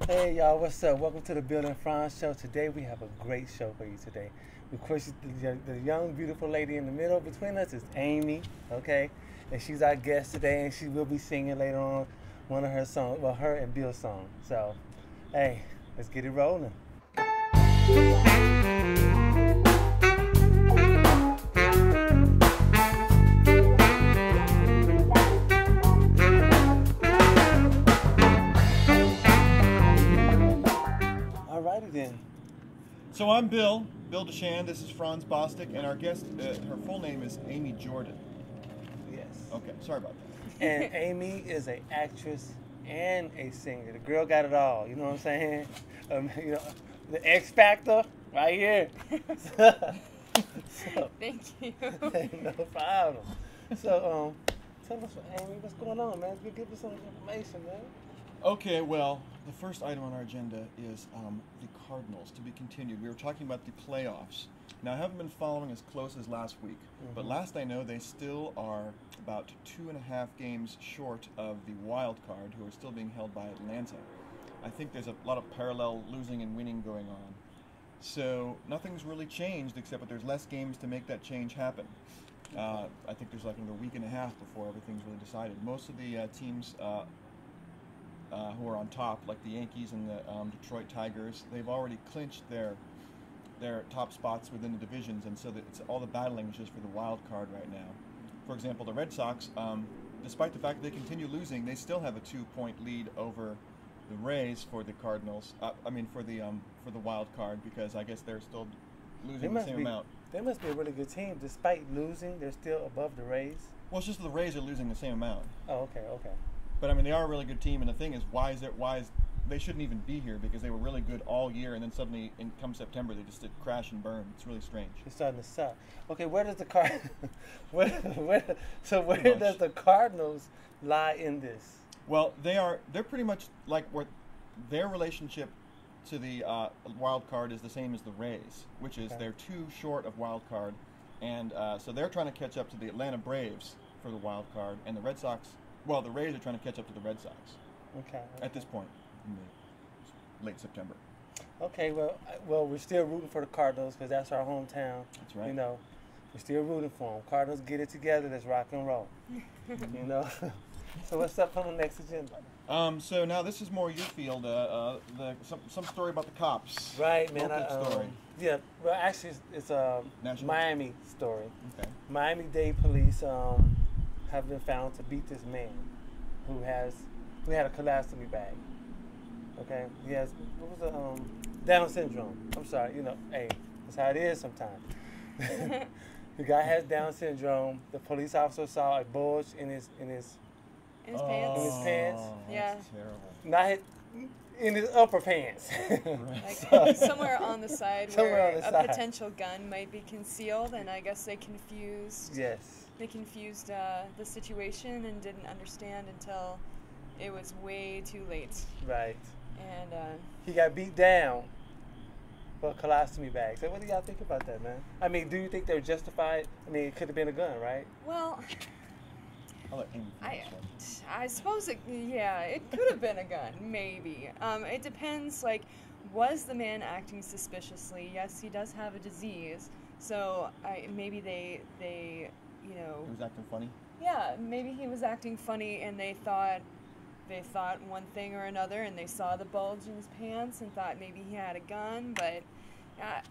Hey y'all, what's up? Welcome to the Bill and Frantz show. Today we have a great show for you today. Of course, the young, beautiful lady in the middle between us is Amy, okay? And she's our guest today, and she will be singing later on one of her songs, well, her and Bill's song. So, hey, let's get it rolling. Alrighty then. So I'm Bill DeShan. This is Frantz Bostic, and our guest, her full name is Amy Jordan. Yes. Okay, sorry about that. And Amy is an actress and a singer. The girl got it all. You know what I'm saying? You know, the X Factor right here. Thank you. No problem. So, tell us, Amy, what's going on, man? Give us some information, man. Okay, well, the first item on our agenda is the Cardinals, to be continued. We were talking about the playoffs. Now, I haven't been following as close as last week, but last I know, they still are about 2.5 games short of the wild card, who are still being held by Atlanta. I think there's a lot of parallel losing and winning going on. So nothing's really changed, except that there's less games to make that change happen. I think there's like another week and a half before everything's really decided. Most of the teams who are on top, like the Yankees and the Detroit Tigers, they've already clinched their top spots within the divisions, and so that it's all the battling is just for the wild card right now. For example, the Red Sox, despite the fact that they continue losing, they still have a 2-point lead over the Rays for the Cardinals. For the wild card, because I guess they're still losing the same amount. They must be a really good team. Despite losing, they're still above the Rays. Well, it's just the Rays are losing the same amount. Oh, okay. But I mean, they are a really good team, and the thing is, why is they shouldn't even be here, because they were really good all year, and then suddenly, come September, they just did crash and burn. It's really strange. It's starting to suck. Okay, where does the does the Cardinals lie in this? Well, they're pretty much like what their relationship to the wild card is the same as the Rays, which is they're too short of wild card, and so they're trying to catch up to the Atlanta Braves for the wild card, and the Red Sox. Well, the Rays are trying to catch up to the Red Sox. Okay. At this point, in late September. Okay. Well, we're still rooting for the Cardinals because that's our hometown. That's right. You know, we're still rooting for them. Cardinals, get it together. Let's rock and roll. You know. So what's up on the next agenda? So now this is more your field. Some story about the cops. Right, man. Local story. Yeah. Well, actually, it's a Miami story. Okay. Miami-Dade police have been found to beat this man who had a colostomy bag. Okay, he has Down syndrome. I'm sorry, hey, that's how it is sometimes. The guy has Down syndrome. The police officer saw a bulge in his pants. In his pants. Yeah. That's terrible. Not in his upper pants. Like somewhere on the side where a potential gun might be concealed, and I guess they confused. Yes. They confused the situation and didn't understand until it was way too late. Right. And he got beat down for a colostomy bag. So what do y'all think about that, man? I mean, do you think they're justified? I mean, it could have been a gun, right? well, I'll let Amy finish this one. I suppose it could have been a gun, maybe. It depends, like, was the man acting suspiciously? Yes, he does have a disease, so maybe they He was acting funny? Yeah, maybe he was acting funny, and they thought one thing or another, and they saw the bulge in his pants and thought maybe he had a gun, but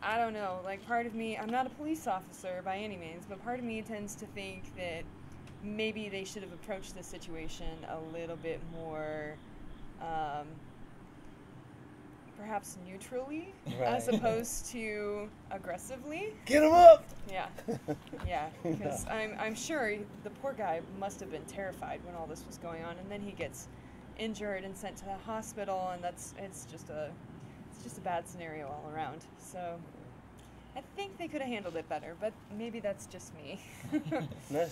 I don't know. Like, part of me, I'm not a police officer by any means, but part of me tends to think that maybe they should have approached the situation a little bit more, perhaps neutrally, as opposed to aggressively. Get him up! Yeah, because I'm sure the poor guy must have been terrified when all this was going on, and then he gets injured and sent to the hospital, and it's just a bad scenario all around. So I think they could have handled it better, but maybe that's just me. No,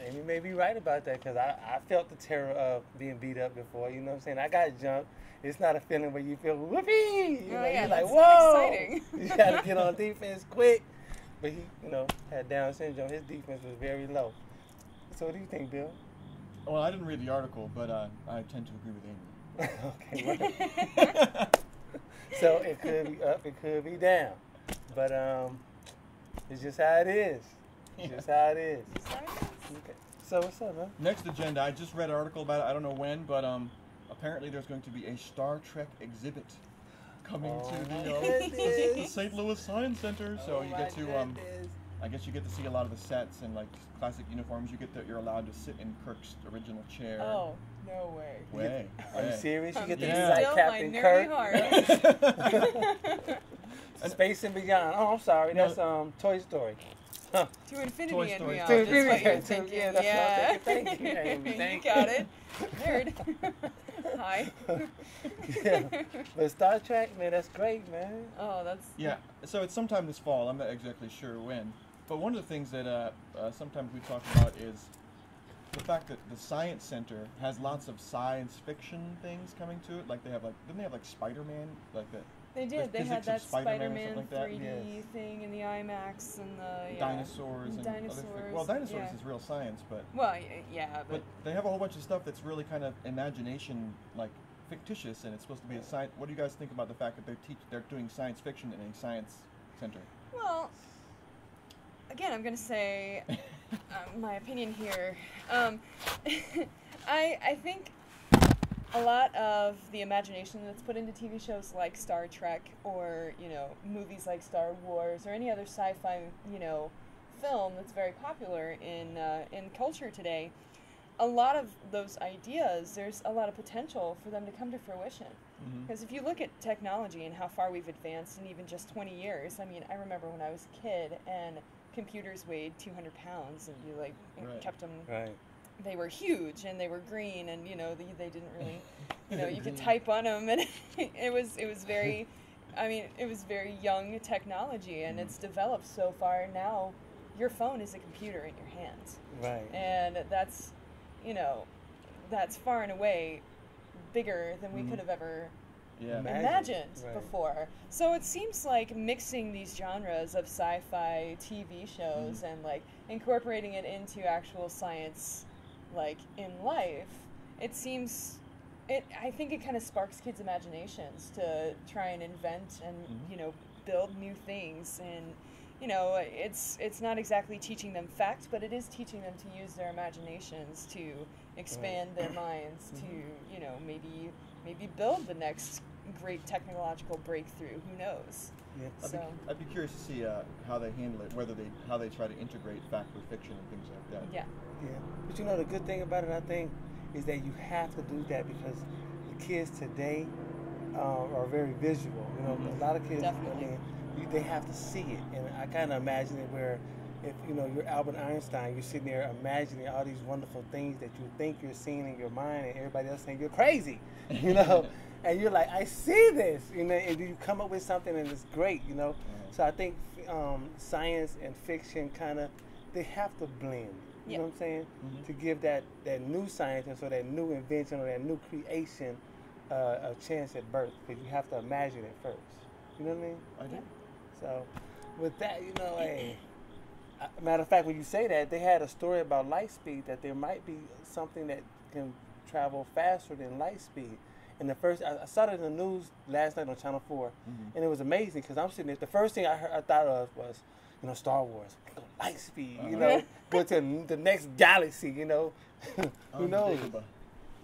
Amy may be right about that, because I felt the terror of being beat up before. You know what I'm saying? I got jumped. It's not a feeling where you feel whoopee. You're like, whoa! Exciting. You got to get on defense quick. But he, had Down syndrome. His defense was very low. So what do you think, Bill? Well, I didn't read the article, but I tend to agree with Amy. Okay, right. So it could be up, it could be down, but it's just how it is. It's just how it is. Okay. So what's up, man? Next agenda, I just read an article about it. I don't know when, but apparently there's going to be a Star Trek exhibit coming to the St. Louis Science Center. So you get to, I guess you get to see a lot of the sets and like classic uniforms. You're allowed to sit in Kirk's original chair. Oh, no way. Are you serious? You get to be Yeah. like Captain Kirk. Space and Beyond. Oh, I'm sorry. That's Toy Story. Huh. To infinity Toy and Story. beyond. To That's what infinity you're and thinking. yeah, that's what I'm thinking. Thank you, Amy. Thank You got it. Nerd. Hi. Yeah. But Star Trek, man, that's great, man. Oh, that's... Yeah, so it's sometime this fall. I'm not exactly sure when. But one of the things that sometimes we talk about is the fact that the Science Center has lots of science fiction things coming to it. Like they have didn't they have like Spider-Man, like that? They did. The They had physics that of Spider-Man or Spider-Man something like that? 3D thing in the IMAX and the Dinosaurs and other things. Well, dinosaurs is real science, but well, yeah, but they have a whole bunch of stuff that's really kind of imagination, like fictitious, and it's supposed to be a science. What do you guys think about the fact that they're doing science fiction in a science center? well, again, I'm gonna say my opinion here. I think a lot of the imagination that's put into TV shows like Star Trek or, movies like Star Wars or any other sci-fi, film that's very popular in culture today, a lot of those ideas, there's a lot of potential for them to come to fruition. Because if you look at technology and how far we've advanced in even just 20 years, I mean, I remember when I was a kid and computers weighed 200 pounds and you kept them... Right. They were huge and they were green and they didn't really you could type on them and it was very it was very young technology and it's developed so far now your phone is a computer in your hands. Right. And that's that's far and away bigger than we could have ever imagined before. So it seems like mixing these genres of sci-fi TV shows and like incorporating it into actual science like in life, I think it kind of sparks kids' imaginations to try and invent and build new things, and it's not exactly teaching them facts, but it is teaching them to use their imaginations to expand their minds to maybe build the next great technological breakthrough. Who knows? Yeah. I'd be curious to see how they handle it, how they try to integrate fact with fiction and things like that. Yeah. Yeah. But the good thing about it, I think, is that you have to do that because the kids today are very visual. A lot of kids, they have to see it. And I kind of imagine it where if, you're Albert Einstein, you're sitting there imagining all these wonderful things that you think you're seeing in your mind and everybody else saying you're crazy, And you're like, I see this, and you come up with something and it's great, So I think science and fiction they have to blend. You know what I'm saying? To give that new scientist or that new invention or that new creation a chance at birth, because you have to imagine it first. You know what I mean? I do. So with that, hey, matter of fact, when you say that, they had a story about light speed, that there might be something that can travel faster than light speed. And I saw it in the news last night on Channel 4, and it was amazing because I'm sitting there. The first thing I thought of was, Star Wars, light speed, go to the next galaxy, Who knows?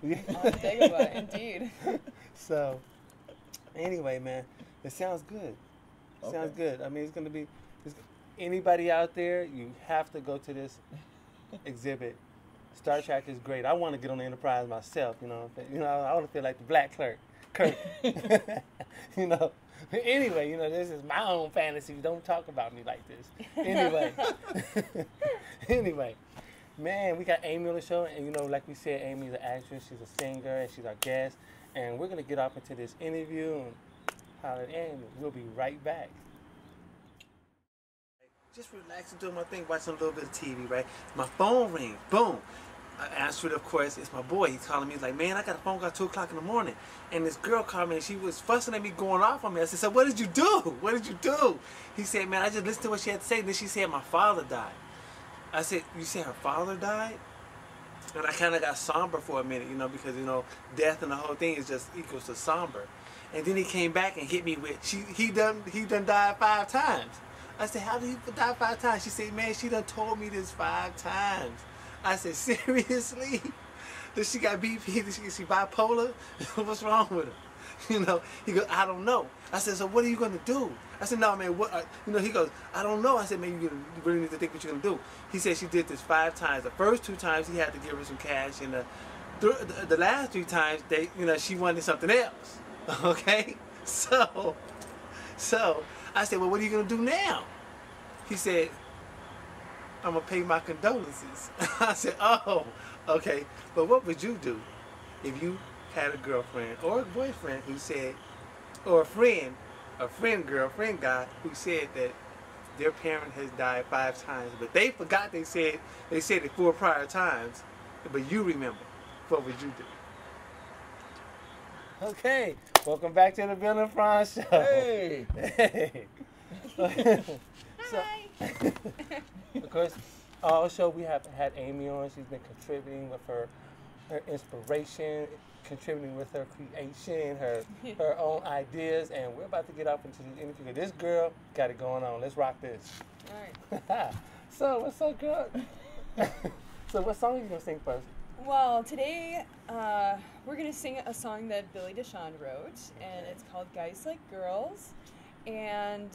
Dagobah, indeed. So, anyway, man, it sounds good. Sounds good. I mean, it's going to be, anybody out there, you have to go to this exhibit. Star Trek is great. I want to get on the Enterprise myself, I want to feel like the Black Kirk. Anyway, this is my own fantasy. Don't talk about me like this. Anyway, man, we got Amy on the show, and like we said, Amy's an actress. She's a singer, and she's our guest. And we're gonna get off into this interview and holler at Amy. We'll be right back. Just relaxing, doing my thing, watching a little bit of TV, right? My phone rings, boom. I answered it, of course. It's my boy. He's calling me. He's like, man, I got a phone call at 2 o'clock in the morning. And this girl called me, and she was fussing at me, going off on me. I said, so what did you do? What did you do? He said, man, I just listened to what she had to say. And then she said, my father died. I said, you said her father died? And I kind of got somber for a minute, you know, because, you know, death and the whole thing is just equals to somber. And then he came back and hit me with, he done died 5 times. I said, how did he die 5 times? She said, man, she done told me this 5 times. I said, seriously? Does she got BP? Is she bipolar? What's wrong with her? You know, he goes, I don't know. I said, so what are you going to do? I said, no, man, what? You know, he goes, I don't know. I said, man, you really need to think what you're going to do. He said she did this 5 times. The first 2 times, he had to give her some cash. And the last 3 times, she wanted something else. Okay? So I said, well, what are you going to do now? He said, I'm going to pay my condolences. I said, oh, okay. But what would you do if you had a girlfriend or a boyfriend who said, or a friend guy who said that their parent has died 5 times, but they forgot they said it 4 prior times, but you remember? What would you do? Okay, welcome back to the Bill and Frantz Show. Hey! Hey! Hi! Of course, all show we have had Amy on. She's been contributing with her inspiration, contributing with her creation, her own ideas, and we're about to get off into the interview. This girl got it going on. Let's rock this. All right. So, what's up, girl? So, what song are you going to sing first? Well, today we're going to sing a song that Billy Deshawn wrote, and it's called Guys Like Girls. And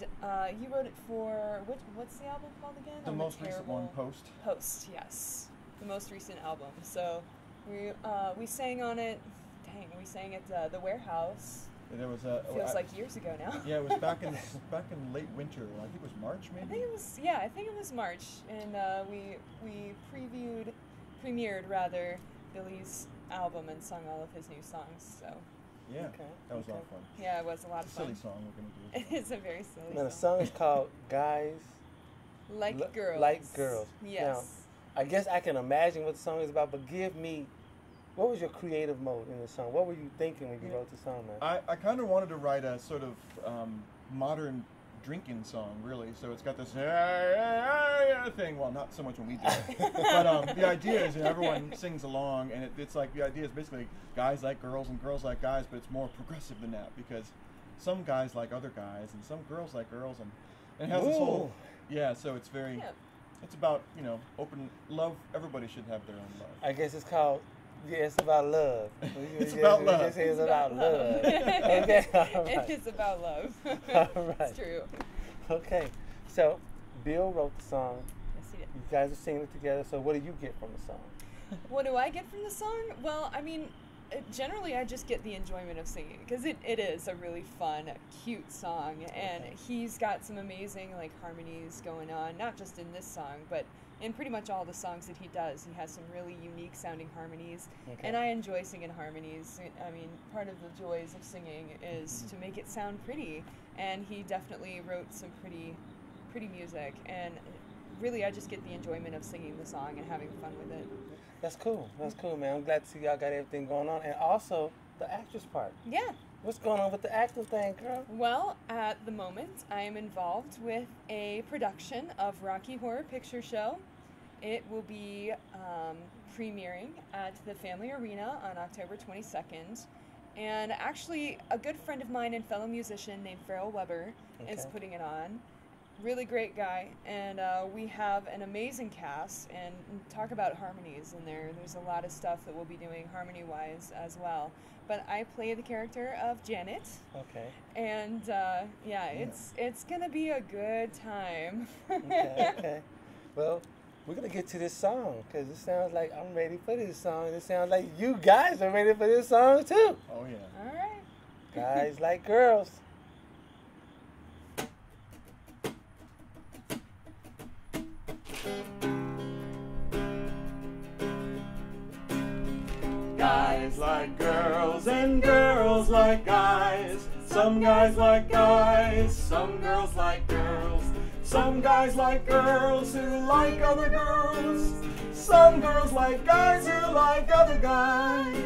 you wrote it for, what's the album called again? The most recent one, Post. Post, yes. The most recent album. So we sang on it, we sang at the Warehouse. There was feels like years ago now. Yeah, it was back in late winter. I think it was March, maybe. I think it was March, and we premiered rather Billy's album and sung all of his new songs. So. Yeah, okay. That was a lot of fun. Yeah, it was a lot of fun. Silly song we're gonna do. It is a very silly now, song. the song is called Guys Like Girls. Like Girls. Yes. Now, I guess I can imagine what the song is about, but give me, what was your creative mode in the song? What were you thinking when you wrote the song, man? I kind of wanted to write a sort of modern drinking song, really. So it's got this thing. Well, not so much when we do it, but the idea is everyone sings along, and it's like the idea is basically guys like girls and girls like guys, but it's more progressive than that because some guys like other guys and some girls like girls, and it has this whole So it's very. Yeah. It's about open love. Everybody should have their own love. I guess it's called. Yeah, it's about love. It's about love. It's about love. Okay. All right. It is about love. All right. It's true. Okay. So, Bill wrote the song. Yes, he did. You guys are singing it together. So, what do you get from the song? What do I get from the song? Well, I mean, generally I just get the enjoyment of singing because it is a really fun, cute song, and he's got some amazing harmonies going on, not just in this song, but in pretty much all the songs that he does. He has some really unique sounding harmonies, and I enjoy singing harmonies. I mean, part of the joys of singing is to make it sound pretty, and he definitely wrote some pretty music, and really I just get the enjoyment of singing the song and having fun with it. That's cool, man. I'm glad to see y'all got everything going on, and also the actress part. Yeah. What's going on with the acting thing, girl? Well, at the moment, I am involved with a production of Rocky Horror Picture Show. It will be premiering at the Family Arena on October 22nd. And actually, a good friend of mine and fellow musician named Farrell Weber is putting it on. Really great guy. And we have an amazing cast. And talk about harmonies in there. There's a lot of stuff that we'll be doing harmony-wise as well. But I play the character of Janet. Okay. And it's gonna be a good time. Okay. Well, we're gonna get to this song because it sounds like I'm ready for this song. It sounds like you guys are ready for this song too. Oh yeah. All right. Guys like girls. Guys like girls and girls like guys. Some guys like guys, some girls like girls. Some guys like girls who like other girls. Some girls like guys who like other guys.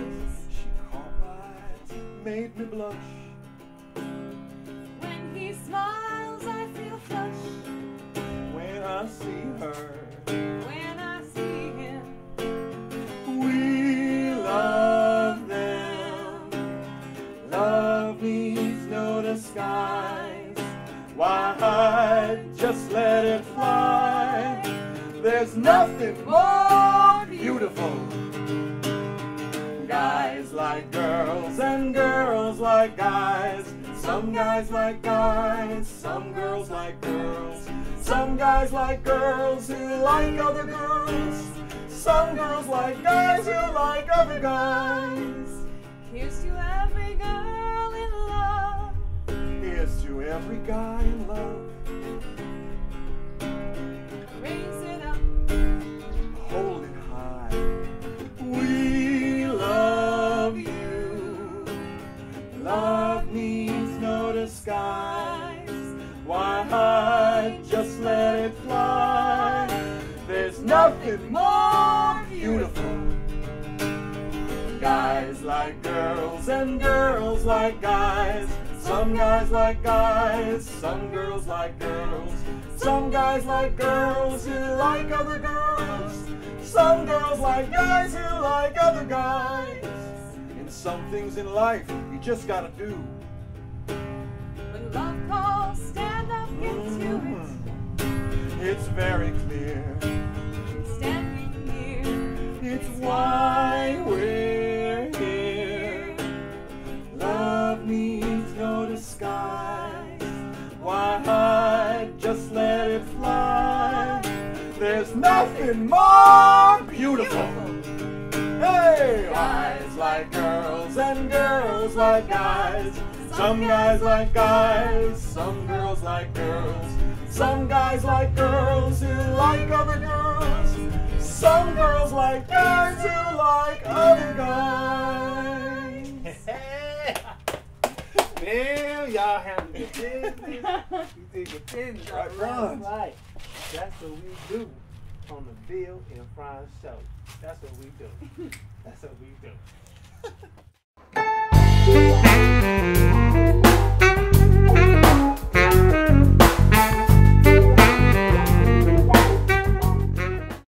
She caught my eyes, made me blush. When he smiles, I feel flush. When I see her, when I see him, skies. Why, just let it fly. There's nothing more beautiful. Guys like girls and girls like guys. Some guys like guys, some girls like girls. Some guys like girls who like other girls. Some girls like guys who like other guys. Here's to every girl in love. Here's to every guy in love. Raise it up. Hold it high. We love you. Love needs no disguise. Why, just let it fly. There's nothing more beautiful. Guys like girls and girls like guys. Some guys like guys, some girls like girls. Some guys like girls who like other girls. Some girls like guys who like other guys. And some things in life you just gotta do. When love calls, stand up into it. It's very clear. Standing here. It's why we're here. Love needs no disguise. Why, just let it fly. There's nothing more beautiful. Hey! Guys like girls and girls like guys. Some guys like guys, some girls like girls. Some guys like girls who like other girls. Some girls like guys who like other guys. Man, y'all handle your business. You did your business. Right, Frantz. Right. That's what we do on the Bill and Frantz show. That's what we do. That's what we do.